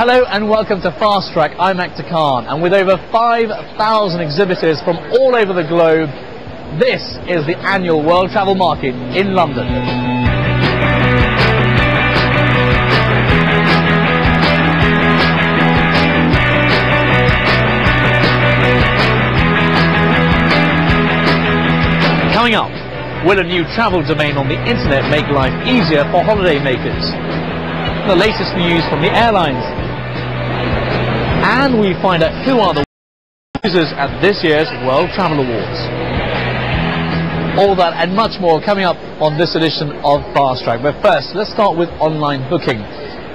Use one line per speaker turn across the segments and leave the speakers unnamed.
Hello and welcome to Fast Track. I'm Akhtar Khan, and with over 5,000 exhibitors from all over the globe, this is the annual World Travel Market in London. Coming up, will a new travel domain on the internet make life easier for holiday makers? The latest news from the airlines. And we find out who are the users at this year's World Travel Awards. All that and much more coming up on this edition of Fast Track. But first, let's start with online booking.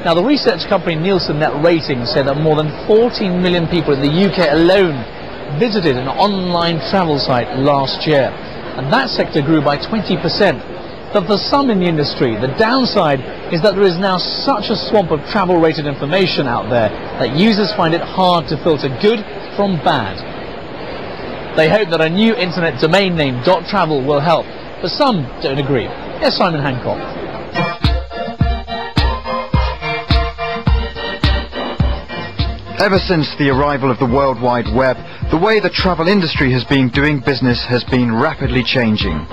Now, the research company Nielsen Net Ratings said that more than 14 million people in the UK alone visited an online travel site last year. And that sector grew by 20%. But for some in the industry, the downside is that there is now such a swamp of travel-related information out there that users find it hard to filter good from bad. They hope that a new internet domain name .travel will help, but some don't agree. Here's Simon Hancock.
Ever since the arrival of the World Wide Web, the way the travel industry has been doing business has been rapidly changing.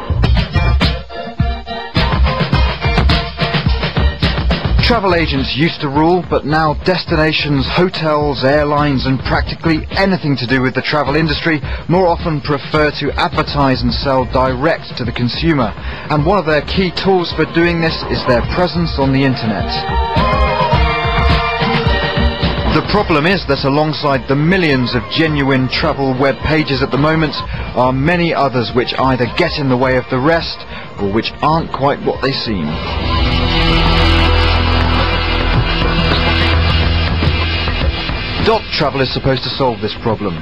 Travel agents used to rule, but now destinations, hotels, airlines and practically anything to do with the travel industry more often prefer to advertise and sell direct to the consumer. And one of their key tools for doing this is their presence on the internet. The problem is that alongside the millions of genuine travel web pages at the moment are many others which either get in the way of the rest or which aren't quite what they seem. .travel is supposed to solve this problem.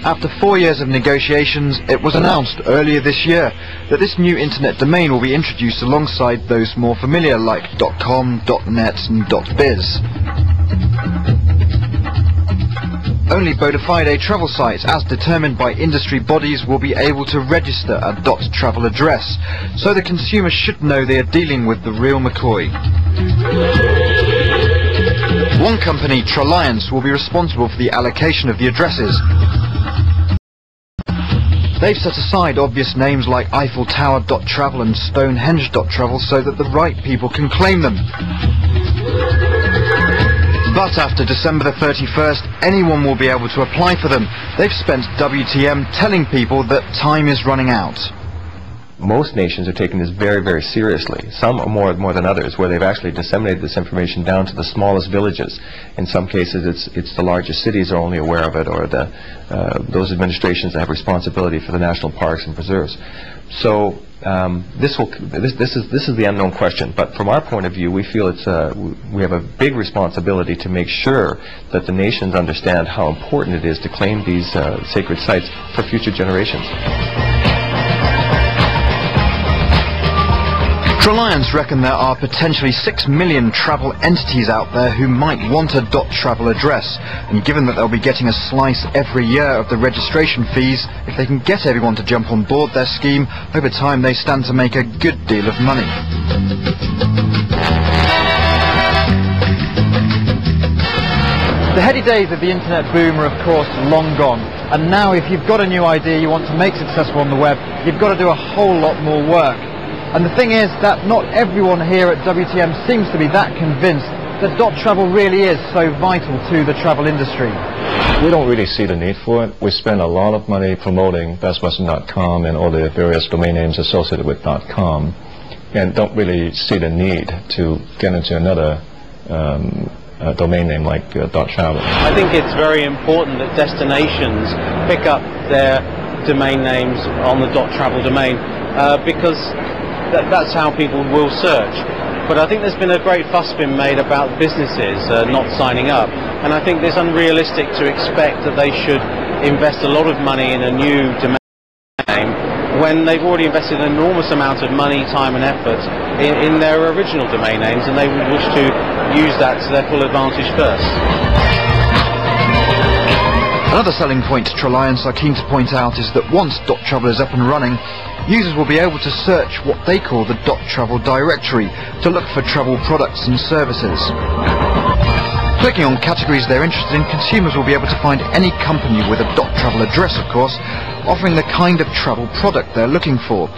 After 4 years of negotiations, it was announced earlier this year that this new internet domain will be introduced alongside those more familiar like .com, .net and .biz. Only bona fide travel sites, as determined by industry bodies, will be able to register a .travel address, so the consumer should know they are dealing with the real McCoy. One company, Tralliance, will be responsible for the allocation of the addresses. They've set aside obvious names like Eiffel Tower.travel and Stonehenge.travel so that the right people can claim them. But after December the 31st, anyone will be able to apply for them. They've spent WTM telling people that time is running out.
Most nations are taking this very, very seriously. Some are more than others, where they've actually disseminated this information down to the smallest villages. In some cases, it's the largest cities are only aware of it, or those administrations that have responsibility for the national parks and preserves. So this is the unknown question. But from our point of view, we feel we have a big responsibility to make sure that the nations understand how important it is to claim these sacred sites for future generations.
Tralliance reckon there are potentially 6 million travel entities out there who might want a .travel address, and given that they'll be getting a slice every year of the registration fees, if they can get everyone to jump on board their scheme, over time they stand to make a good deal of money. The heady days of the internet boom are of course long gone, and now if you've got a new idea you want to make successful on the web, you've got to do a whole lot more work. And the thing is that not everyone here at WTM seems to be that convinced that .travel really is so vital to the travel industry.
We don't really see the need for it. We spend a lot of money promoting bestwestern.com and all the various domain names associated with .com, and don't really see the need to get into another domain name like .travel.
I think it's very important that destinations pick up their domain names on the .travel domain because that's how people will search. But I think there's been a great fuss been made about businesses not signing up, and I think it's unrealistic to expect that they should invest a lot of money in a new domain name when they've already invested an enormous amount of money, time and effort in their original domain names, and they would wish to use that to their full advantage first.
Another selling point Tralliance are keen to point out is that once .travel is up and running, users will be able to search what they call the .travel directory to look for travel products and services. Clicking on categories they're interested in, consumers will be able to find any company with a .travel address, of course, offering the kind of travel product they're looking for.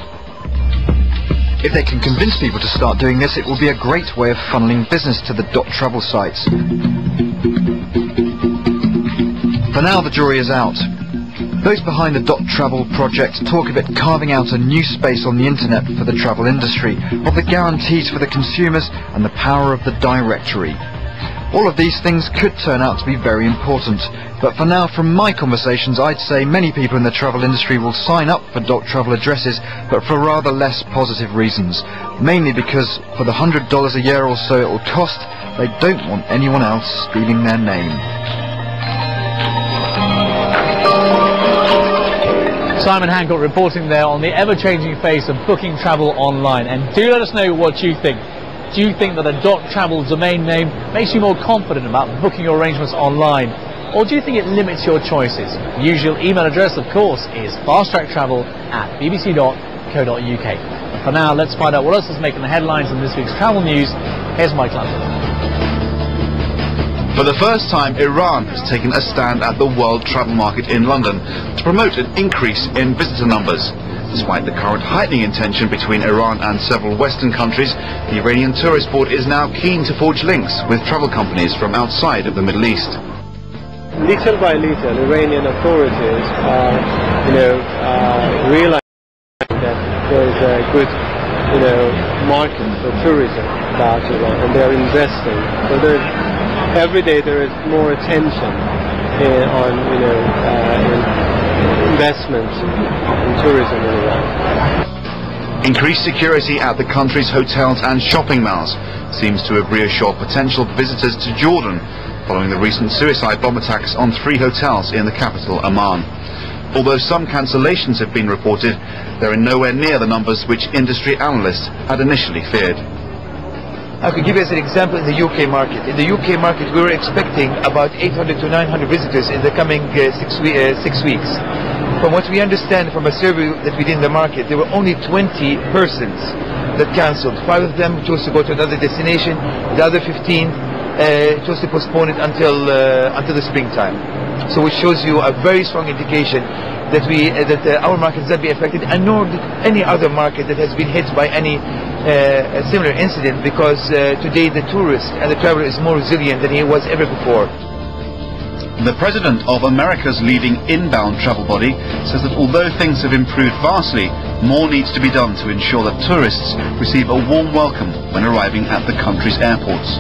If they can convince people to start doing this, it will be a great way of funneling business to the .travel sites. For now, the jury is out. Those behind the .travel project talk of it carving out a new space on the internet for the travel industry, of the guarantees for the consumers and the power of the directory. All of these things could turn out to be very important, but for now, from my conversations, I'd say many people in the travel industry will sign up for .travel addresses, but for rather less positive reasons. Mainly because for the $100 a year or so it will cost, they don't want anyone else stealing their name.
Simon Hancock reporting there on the ever-changing face of booking travel online. And do let us know what you think. Do you think that a .travel domain name makes you more confident about booking your arrangements online? Or do you think it limits your choices? The usual email address, of course, is fasttracktravel@bbc.co.uk. But for now, let's find out what else is making the headlines in this week's travel news. Here's Mike London.
For the first time, Iran has taken a stand at the World Travel Market in London to promote an increase in visitor numbers. Despite the current heightening in tension between Iran and several Western countries, the Iranian Tourist Board is now keen to forge links with travel companies from outside of the Middle East.
Little by little, Iranian authorities are, realizing that there is a good, market for tourism about Iran, and they are investing. So every day there is more attention on investment in tourism in Iran.
Increased security at the country's hotels and shopping malls seems to have reassured potential visitors to Jordan following the recent suicide bomb attacks on 3 hotels in the capital, Amman. Although some cancellations have been reported, they are nowhere near the numbers which industry analysts had initially feared.
I could give you as an example in the UK market. In the UK market, we were expecting about 800 to 900 visitors in the coming 6 weeks. From what we understand from a survey that we did in the market, there were only 20 persons that cancelled. 5 of them chose to go to another destination. The other 15 chose to postpone it until the springtime. So which shows you a very strong indication that our market has not been affected, and nor did any other market that has been hit by any similar incident, because today the tourist and the traveler is more resilient than he was ever before.
The president of America's leading inbound travel body says that although things have improved vastly, more needs to be done to ensure that tourists receive a warm welcome when arriving at the country's airports.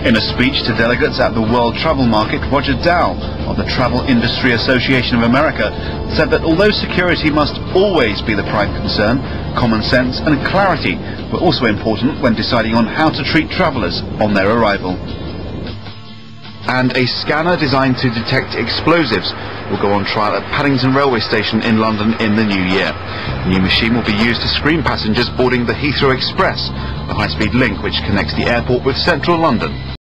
In a speech to delegates at the World Travel Market, Roger Dow of the Travel Industry Association of America said that although security must always be the prime concern, common sense and clarity were also important when deciding on how to treat travellers on their arrival. And a scanner designed to detect explosives will go on trial at Paddington Railway Station in London in the new year. The new machine will be used to screen passengers boarding the Heathrow Express, the high-speed link which connects the airport with central London.